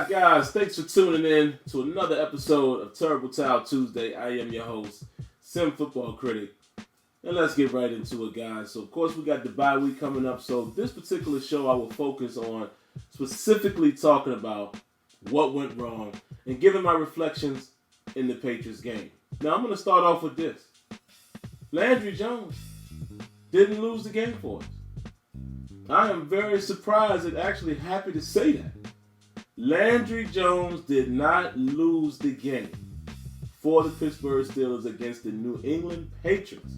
Alright guys, thanks for tuning in to another episode of Terrible Towel Tuesday. I am your host, SimFBallCritic. And let's get right into it, guys. So of course we got the bye week coming up. So this particular show I will focus on specifically talking about what went wrong and giving my reflections in the Patriots game. Now I'm going to start off with this. Landry Jones didn't lose the game for us. I am very surprised and actually happy to say that. Landry Jones did not lose the game for the Pittsburgh Steelers against the New England Patriots.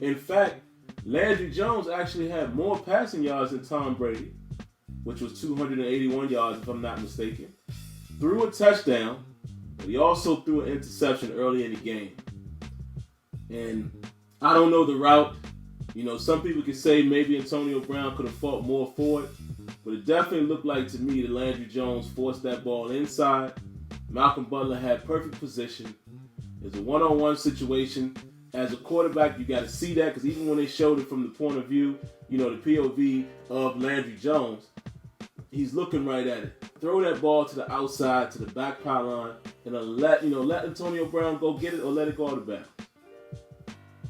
In fact, Landry Jones actually had more passing yards than Tom Brady, which was 281 yards if I'm not mistaken. Threw a touchdown, but he also threw an interception early in the game. And I don't know the route. You know, some people could say maybe Antonio Brown could have fought more for it, but it definitely looked like to me that Landry Jones forced that ball inside. Malcolm Butler had perfect position. It's a one-on-one situation. As a quarterback, you got to see that because even when they showed it from the point of view, you know, the POV of Landry Jones, he's looking right at it. Throw that ball to the outside, to the back pylon, and let Antonio Brown go get it or let it go out of bounds.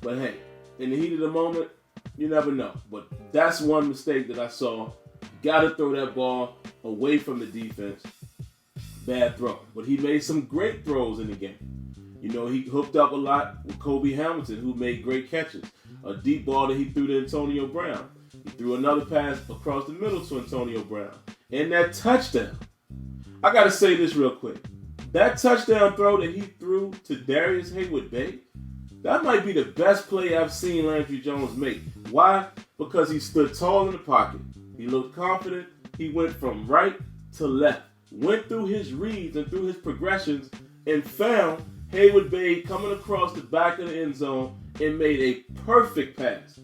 But hey, in the heat of the moment, you never know. But that's one mistake that I saw. You got to throw that ball away from the defense. Bad throw. But he made some great throws in the game. You know, he hooked up a lot with Kobe Hamilton, who made great catches. A deep ball that he threw to Antonio Brown. He threw another pass across the middle to Antonio Brown. And that touchdown. I got to say this real quick. That touchdown throw that he threw to Darius Haywood-Bay, that might be the best play I've seen Landry Jones make. Why? Because he stood tall in the pocket. He looked confident. He went from right to left. Went through his reads and through his progressions and found Haywood-Bay coming across the back of the end zone and made a perfect pass.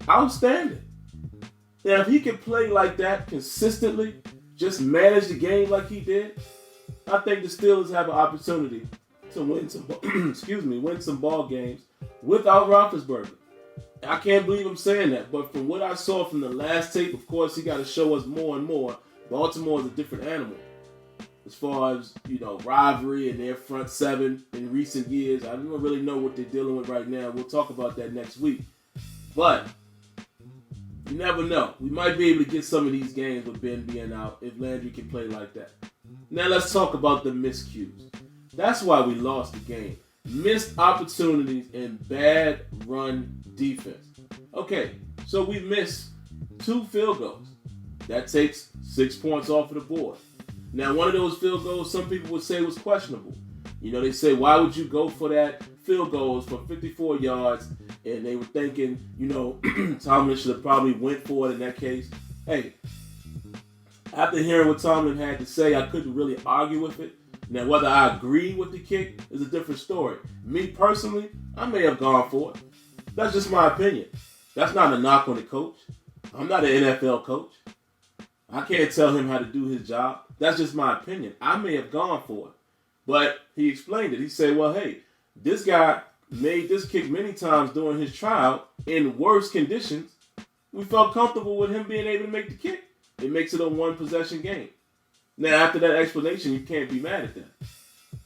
Outstanding. Now, if he can play like that consistently, just manage the game like he did, I think the Steelers have an opportunity to win some ball games without Roethlisberger. I can't believe I'm saying that, but from what I saw from the last tape, of course, he got to show us more and more. Baltimore is a different animal as far as, you know, rivalry and their front seven in recent years. I don't really know what they're dealing with right now. We'll talk about that next week. But you never know. We might be able to get some of these games with Ben being out if Landry can play like that. Now let's talk about the miscues. That's why we lost the game. Missed opportunities and bad run defense. Okay, so we missed 2 field goals. That takes 6 points off of the board. Now, one of those field goals, some people would say was questionable. You know, they say, why would you go for that field goals for 54 yards? And they were thinking, you know, Tomlin should have probably went for it in that case. Hey, after hearing what Tomlin had to say, I couldn't really argue with it. Now, whether I agree with the kick is a different story. Me personally, I may have gone for it. That's just my opinion. That's not a knock on the coach. I'm not an NFL coach. I can't tell him how to do his job. That's just my opinion. I may have gone for it. But he explained it. He said, well, hey, this guy made this kick many times during his trial in worse conditions. We felt comfortable with him being able to make the kick. It makes it a one-possession game. Now, after that explanation, you can't be mad at that.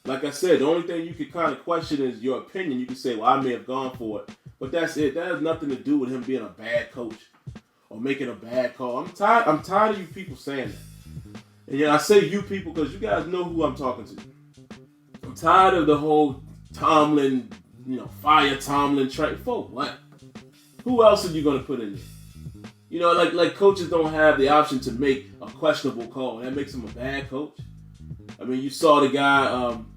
Like I said, the only thing you could kind of question is your opinion. You could say, well, I may have gone for it. But that's it. That has nothing to do with him being a bad coach or making a bad call. I'm tired of you people saying that. And yeah, I say you people because you guys know who I'm talking to. I'm tired of the whole Tomlin, you know, fire Tomlin train. For what? Who else are you going to put in there? You know, like coaches don't have the option to make a questionable call. That makes him a bad coach. I mean, you saw the guy,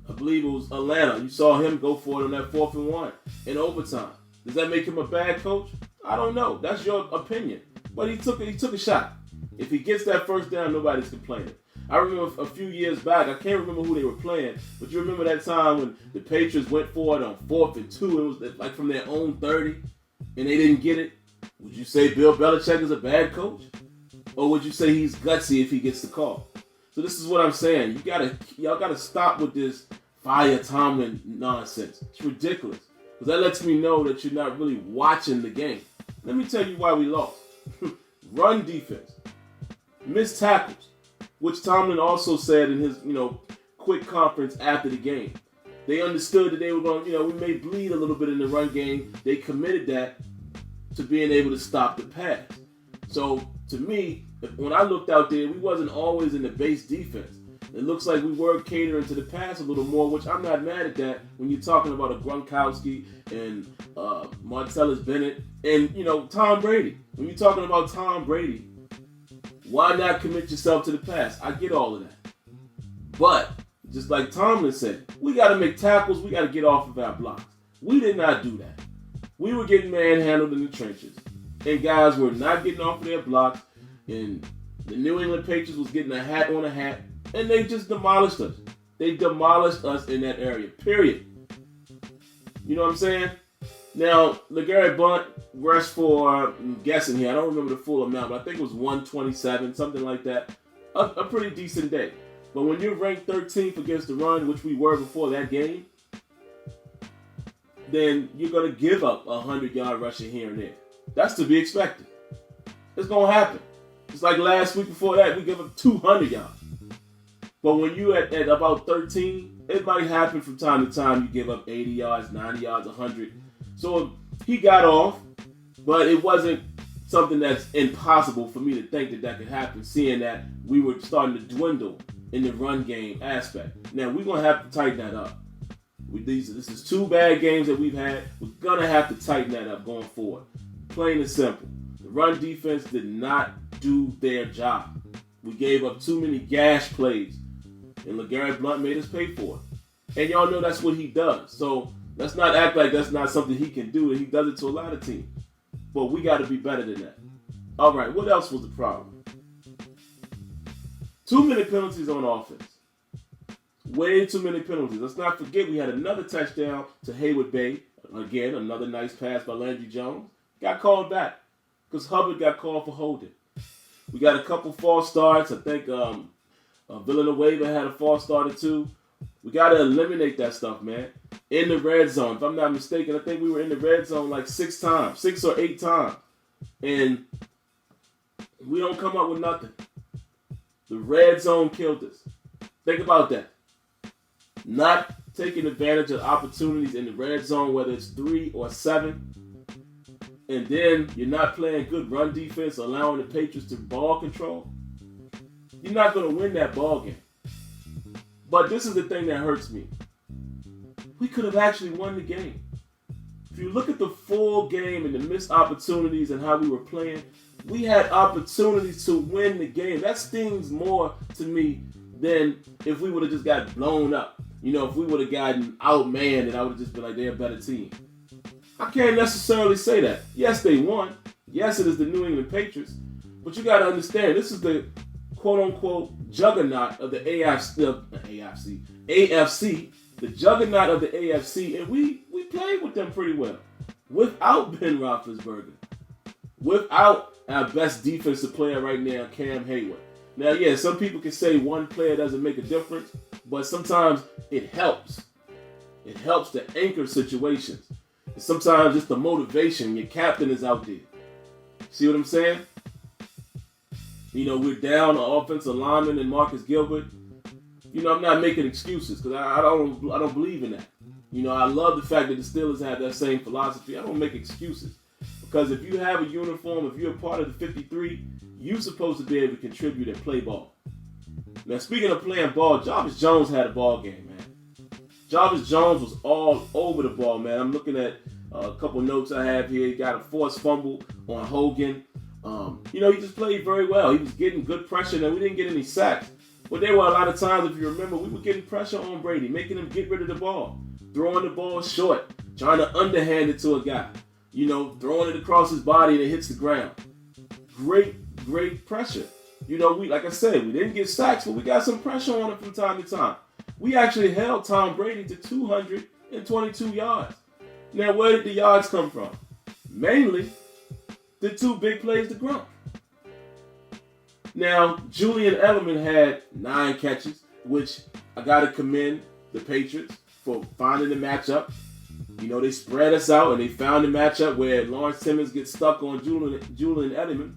I believe it was Atlanta. You saw him go for it on that 4th and 1 in overtime. Does that make him a bad coach? I don't know. That's your opinion. But he took a shot. If he gets that first down, nobody's complaining. I remember a few years back, I can't remember who they were playing, but you remember that time when the Patriots went for it on 4th and 2. It was like from their own 30, and they didn't get it. Would you say Bill Belichick is a bad coach? Or would you say he's gutsy if he gets the call? So this is what I'm saying. Y'all gotta stop with this fire Tomlin nonsense. It's ridiculous. Because that lets me know that you're not really watching the game. Let me tell you why we lost. Run defense. Missed tackles. which Tomlin also said in his, quick conference after the game. They understood that they were going, we may bleed a little bit in the run game. They committed that to being able to stop the pass. So, to me, when I looked out there, we wasn't always in the base defense. It looks like we were catering to the pass a little more, which I'm not mad at that when you're talking about a Gronkowski and Martellus Bennett and, Tom Brady. When you're talking about Tom Brady, why not commit yourself to the pass? I get all of that. But, just like Tomlin said, we got to make tackles. We got to get off of our blocks. We did not do that. We were getting manhandled in the trenches. And guys were not getting off of their blocks. And the New England Patriots was getting a hat on a hat. And they just demolished us. They demolished us in that area. Period. You know what I'm saying? Now, LeGarrette Blount rushed for, I'm guessing here, I don't remember the full amount, but I think it was 127, something like that. A pretty decent day. But when you're ranked 13th against the run, which we were before that game, then you're going to give up a 100-yard rushing here and there. That's to be expected. It's going to happen. It's like last week before that, we gave up 200 yards. But when you at about 13, it might happen from time to time. You give up 80 yards, 90 yards, 100. So he got off, but it wasn't something that's impossible for me to think that could happen, seeing that we were starting to dwindle in the run game aspect. Now, we're going to have to tighten that up. This is 2 bad games that we've had. We're going to have to tighten that up going forward. Plain and simple. The run defense did not do their job. We gave up too many gash plays, and LeGarrette Blount made us pay for it. And y'all know that's what he does. So let's not act like that's not something he can do, and he does it to a lot of teams. But we got to be better than that. All right, what else was the problem? Too many penalties on offense. Way too many penalties. Let's not forget we had another touchdown to Haywood Bay. Again, another nice pass by Landry Jones. Got called back because Hubbard got called for holding. We got a couple false starts. I think Villanueva had a false start or two. We got to eliminate that stuff, man. In the red zone. If I'm not mistaken, I think we were in the red zone like 6 or 8 times. And we don't come up with nothing. The red zone killed us. Think about that. Not taking advantage of opportunities in the red zone, whether it's 3 or 7. And then you're not playing good run defense, allowing the Patriots to ball control. You're not going to win that ball game. But this is the thing that hurts me. We could have actually won the game. If you look at the full game and the missed opportunities and how we were playing, we had opportunities to win the game. That stings more to me than if we would have just got blown up. If we would have gotten outmanned and I would have just been like, they're a better team. I can't necessarily say that. Yes, they won. Yes, it is the New England Patriots. But you got to understand, this is the quote-unquote juggernaut of the AFC, the juggernaut of the AFC, and we played with them pretty well. Without Ben Roethlisberger. Without our best defensive player right now, Cam Hayward. Now, yeah, some people can say one player doesn't make a difference, but sometimes it helps. It helps to anchor situations. And sometimes it's the motivation. Your captain is out there. See what I'm saying? We're down an offensive lineman and Marcus Gilbert. I'm not making excuses because I don't believe in that. I love the fact that the Steelers have that same philosophy. I don't make excuses. Because if you have a uniform, if you're a part of the 53, you're supposed to be able to contribute and play ball. Now, speaking of playing ball, Jarvis Jones had a ball game, man. Jarvis Jones was all over the ball, man. I'm looking at a couple notes I have here. He got a forced fumble on Hogan. He just played very well. He was getting good pressure, and we didn't get any sacks. But there were a lot of times, if you remember, we were getting pressure on Brady, making him get rid of the ball, throwing the ball short, trying to underhand it to a guy. Throwing it across his body and it hits the ground. Great pressure. Like I said, we didn't get sacks, but we got some pressure on him from time to time. We actually held Tom Brady to 222 yards. Now, where did the yards come from? Mainly the 2 big plays to Gronk. Now, Julian Edelman had 9 catches, which I got to commend the Patriots for finding the matchup. They spread us out and they found a matchup where Lawrence Timmons gets stuck on Julian Edelman.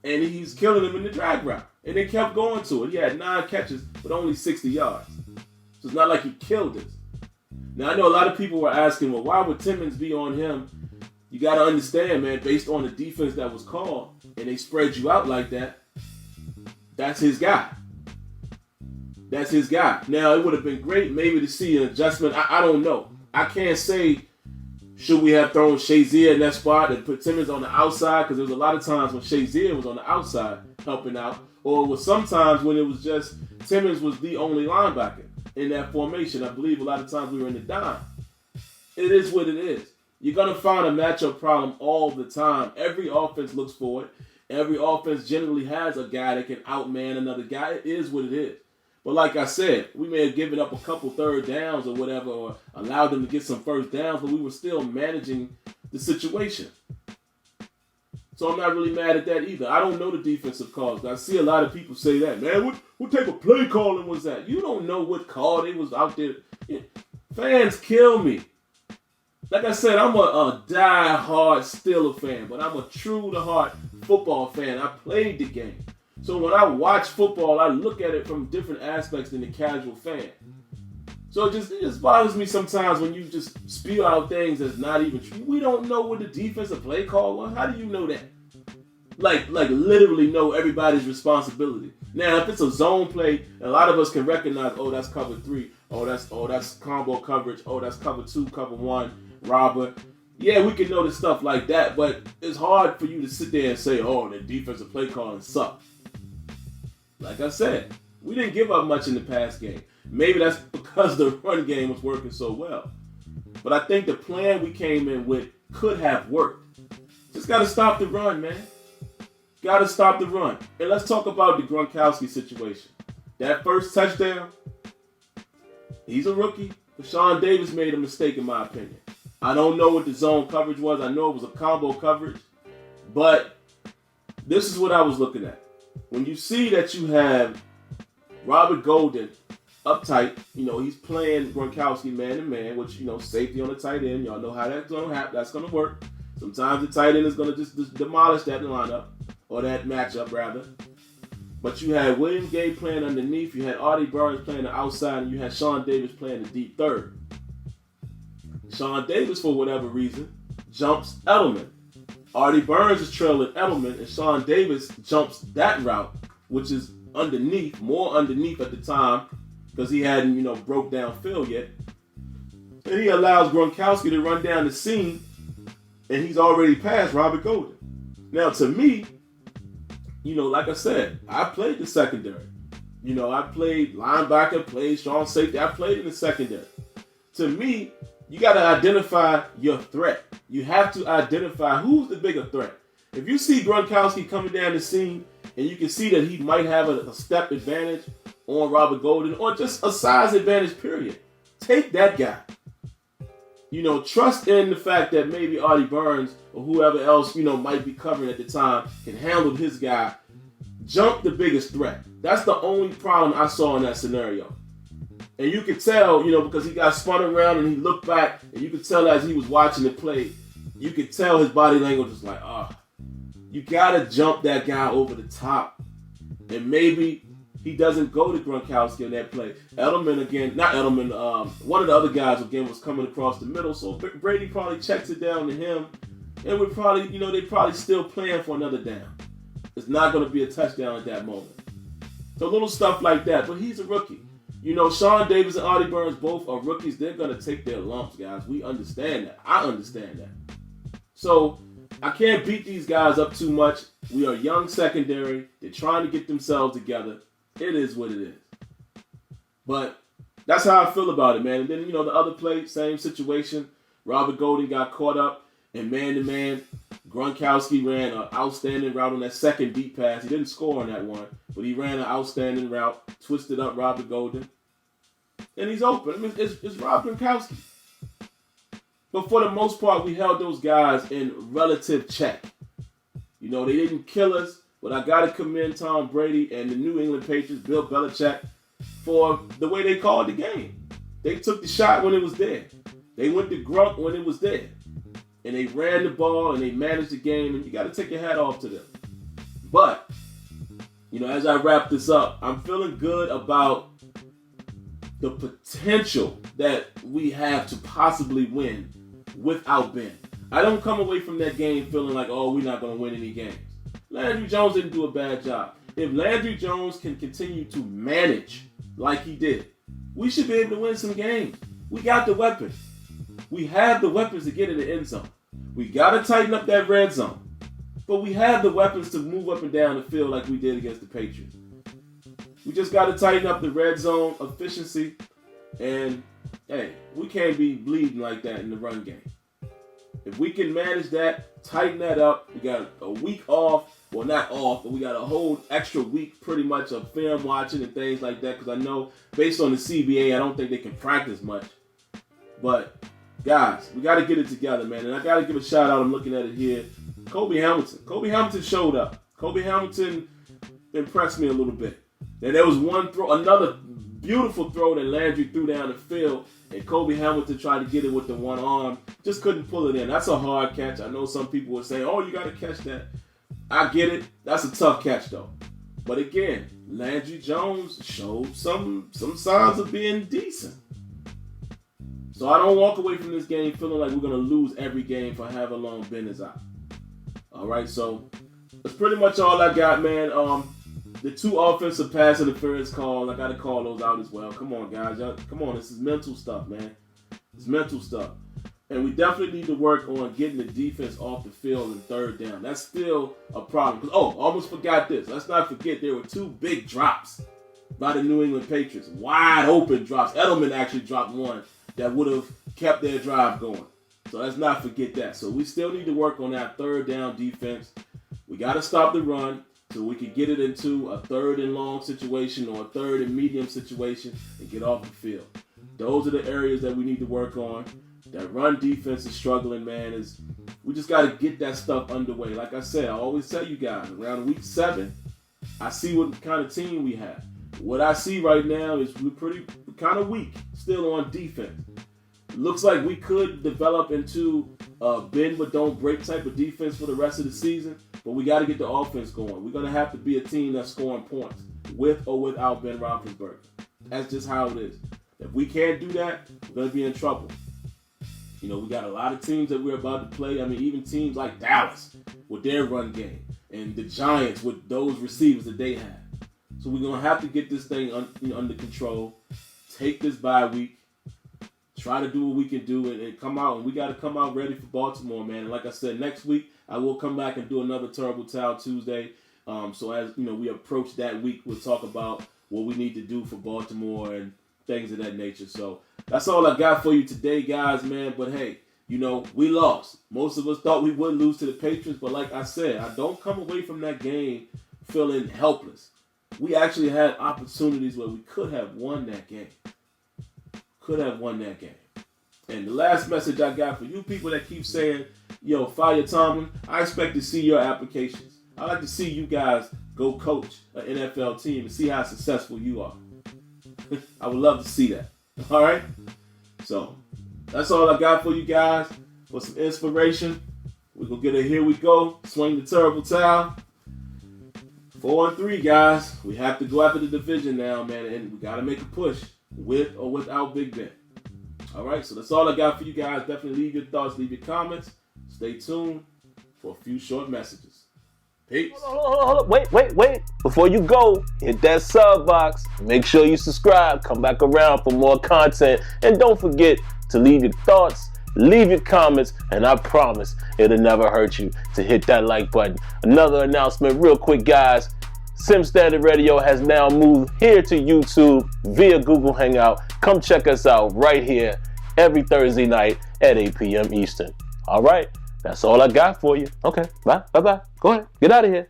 and he's killing them in the drag route. And they kept going to it. He had 9 catches, but only 60 yards. So it's not like he killed us. Now, I know a lot of people were asking, well, why would Timmons be on him? You got to understand, man, based on the defense that was called, and they spread you out like that, that's his guy. That's his guy. Now, it would have been great maybe to see an adjustment. I don't know. I can't say, should we have thrown Shazier in that spot and put Timmons on the outside? Because there was a lot of times when Shazier was on the outside helping out. Or it was sometimes when it was just Timmons was the only linebacker in that formation. I believe a lot of times we were in the dime. It is what it is. You're going to find a matchup problem all the time. Every offense looks for it. Every offense generally has a guy that can outman another guy. It is what it is. But like I said, we may have given up a couple third downs or whatever, or allowed them to get some first downs, but we were still managing the situation. So I'm not really mad at that either. I don't know the defensive calls. I see a lot of people say that. Man, what type of play calling was that? You don't know what call they was out there. Yeah. Fans kill me. Like I said, I'm a die-hard Steeler fan, but I'm a true-to-heart football fan. I played the game. So when I watch football, I look at it from different aspects than the casual fan. So it just bothers me sometimes when you just spew out things that's not even true. We don't know what the defensive play call was. How do you know that? Like literally know everybody's responsibility. Now, if it's a zone play, a lot of us can recognize, oh, that's cover 3. Oh, that's combo coverage. Oh, that's cover 2, cover 1, robber. Yeah, we can know the stuff like that, but it's hard for you to sit there and say, oh, the defensive play calling sucked. Like I said, we didn't give up much in the pass game. Maybe that's because the run game was working so well. But I think the plan we came in with could have worked. Just got to stop the run, man. Got to stop the run. And let's talk about the Gronkowski situation. That first touchdown, he's a rookie. But Sean Davis made a mistake, in my opinion. I don't know what the zone coverage was. I know it was a combo coverage. But this is what I was looking at. When you see that you have Robert Golden up tight, he's playing Gronkowski man-to-man, which, safety on the tight end. Y'all know how that's going to happen. That's going to work. Sometimes the tight end is going to just demolish that lineup, or that matchup, rather. But you had William Gay playing underneath. You had Artie Burns playing the outside, and you had Sean Davis playing the deep third. Sean Davis, for whatever reason, jumps Edelman. Artie Burns is trailing Edelman, and Sean Davis jumps that route, which is more underneath at the time, because he hadn't, broke down Phil yet. And he allows Gronkowski to run down the seam, and he's already past Robert Golden. Now, to me, like I said, I played the secondary. I played linebacker, played strong safety. I played in the secondary. To me, you got to identify your threat. You have to identify who's the bigger threat. If you see Gronkowski coming down the seam and you can see that he might have a step advantage on Robert Golden or just a size advantage, period, take that guy. Trust in the fact that maybe Artie Burns or whoever else, might be covering at the time can handle his guy. Jump the biggest threat. That's the only problem I saw in that scenario. And you could tell, because he got spun around and he looked back, and you could tell as he was watching the play, you could tell his body language was like, you got to jump that guy over the top. And maybe he doesn't go to Gronkowski on that play. Edelman again, not Edelman, one of the other guys again was coming across the middle, so Brady probably checks it down to him, and we're probably, they probably still playing for another down. It's not going to be a touchdown at that moment. So little stuff like that, but he's a rookie. Sean Davis and Artie Burns both are rookies. They're going to take their lumps, guys. We understand that. I understand that. So I can't beat these guys up too much. We are young secondary. They're trying to get themselves together. It is what it is. But that's how I feel about it, man. And then, the other play, same situation. Robert Golden got caught up in man-to-man. Gronkowski ran an outstanding route on that second deep pass. He didn't score on that one, but he ran an outstanding route, twisted up Robert Golden. And he's open. I mean, it's Rob Gronkowski. But for the most part, we held those guys in relative check. They didn't kill us, but I got to commend Tom Brady and the New England Patriots, Bill Belichick, for the way they called the game. They took the shot when it was there. They went to Gronk when it was there. And they ran the ball and they managed the game, and you got to take your hat off to them. But, as I wrap this up, I'm feeling good about the potential that we have to possibly win without Ben. I don't come away from that game feeling like, we're not going to win any games. Landry Jones didn't do a bad job. If Landry Jones can continue to manage like he did, we should be able to win some games. We got the weapons. We have the weapons to get in the end zone. We got to tighten up that red zone. But we have the weapons to move up and down the field like we did against the Patriots. We just got to tighten up the red zone efficiency. And, we can't be bleeding like that in the run game. If we can manage that, tighten that up, we got a week off. Well, not off, but we got a whole extra week pretty much of film watching and things like that. Because I know, based on the CBA, I don't think they can practice much. But, guys, we got to get it together, man. And I got to give a shout out. I'm looking at it here. Kobe Hamilton. Kobe Hamilton showed up. Kobe Hamilton impressed me a little bit. And there was one throw, another beautiful throw that Landry threw down the field. And Kobe Hamilton tried to get it with the one arm. Just couldn't pull it in. That's a hard catch. I know some people would say, you got to catch that. I get it. That's a tough catch, though. But again, Landry Jones showed some signs of being decent. So I don't walk away from this game feeling like we're going to lose every game for however long Ben is out. All right, so that's pretty much all I got, man. The 2 offensive pass interference calls, I got to call those out as well. Come on, guys. Come on, this is mental stuff, man. It's mental stuff. And we definitely need to work on getting the defense off the field in third down. That's still a problem. Almost forgot this. Let's not forget there were 2 big drops by the New England Patriots. Wide open drops. Edelman actually dropped one that would have kept their drive going. So let's not forget that. So we still need to work on that third down defense. We got to stop the run so we can get it into a third and long situation or a third and medium situation and get off the field. Those are the areas that we need to work on. That run defense is struggling, man. We just got to get that stuff underway. Like I said, I always tell you guys, around week 7, I see what kind of team we have. What I see right now is we're kind of weak still on defense. It looks like we could develop into a bend but don't break type of defense for the rest of the season, but we got to get the offense going. We're going to have to be a team that's scoring points with or without Ben Roethlisberger. That's just how it is. If we can't do that, we're going to be in trouble. We got a lot of teams that we're about to play. I mean, even teams like Dallas with their run game and the Giants with those receivers that they have. So we're going to have to get this thing under control, take this bye week, try to do what we can do and come out. And we got to come out ready for Baltimore, man. And like I said, next week, I will come back and do another Terrible Towel Tuesday. So as we approach that week, we'll talk about what we need to do for Baltimore and things of that nature. So that's all I got for you today, guys, man. But hey, we lost. Most of us thought we would lose to the Patriots, but like I said, I don't come away from that game feeling helpless. We actually had opportunities where we could have won that game. And the last message I got for you people that keep saying, fire Tomlin, I expect to see your applications. I like to see you guys go coach an NFL team and see how successful you are. I would love to see that. All right? So, that's all I got for you guys. For some inspiration, we're going to get a here we go. Swing the terrible towel. 4-3, guys. We have to go after the division now, man. And we got to make a push with or without Big Ben. All right? So, that's all I got for you guys. Definitely leave your thoughts, leave your comments. Stay tuned for a few short messages. Peace. Hold on. Wait. Before you go, hit that sub box. Make sure you subscribe. Come back around for more content. And don't forget to leave your thoughts, leave your comments, and I promise it'll never hurt you to hit that like button. Another announcement real quick, guys. Sim Standard Radio has now moved here to YouTube via Google Hangout. Come check us out right here every Thursday night at 8 p.m. Eastern. All right? That's all I got for you. Okay, bye. Go ahead. Get out of here.